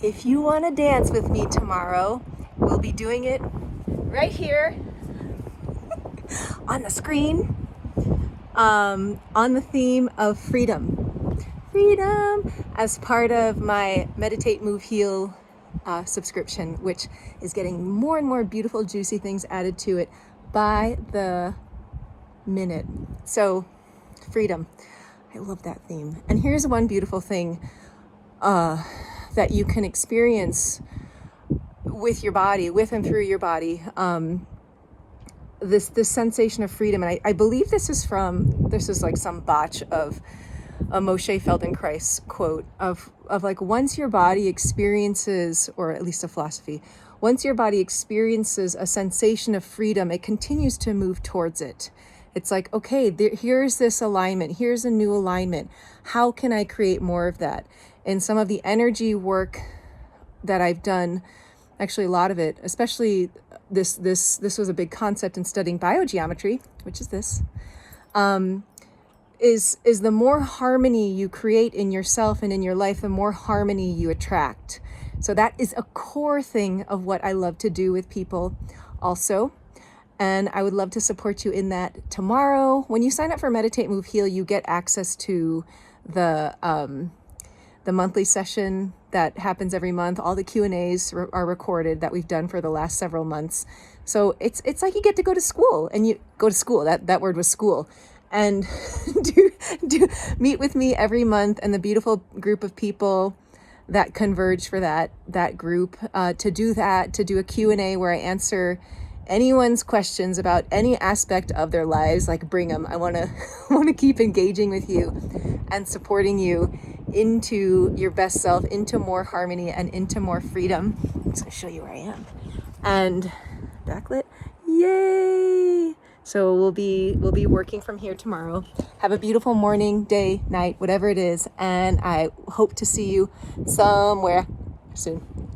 if you want to dance with me tomorrow, we'll be doing it right here on the screen, on the theme of freedom. Freedom as part of my Meditate, Move, Heal subscription, which is getting more and more beautiful, juicy things added to it by the minute. So, freedom. I love that theme. And here's one beautiful thing that you can experience with your body, with and through your body. This sensation of freedom. And I believe this is like some botch of a Moshe Feldenkrais quote of like, once your body experiences, or at least a philosophy, once your body experiences a sensation of freedom, it continues to move towards it. It's like, okay, here's this alignment. Here's a new alignment. How can I create more of that? And some of the energy work that I've done, actually a lot of it, especially this was a big concept in studying biogeometry, which is this, is the more harmony you create in yourself and in your life, the more harmony you attract. So that is a core thing of what I love to do with people also. And I would love to support you in that tomorrow. When you sign up for Meditate, Move, Heal, you get access to the monthly session that happens every month. All the Q&As are recorded that we've done for the last several months. So it's like you get to go to school, and you go to school. That word was school. And do meet with me every month, and the beautiful group of people that converge for that group to do a Q&A where I answer anyone's questions about any aspect of their lives. Like, bring them. I want to keep engaging with you and supporting you into your best self, into more harmony, and into more freedom. I'm just going to show you where I am. And backlit, yay! So we'll be working from here tomorrow. Have a beautiful morning, day, night, whatever it is, and I hope to see you somewhere soon.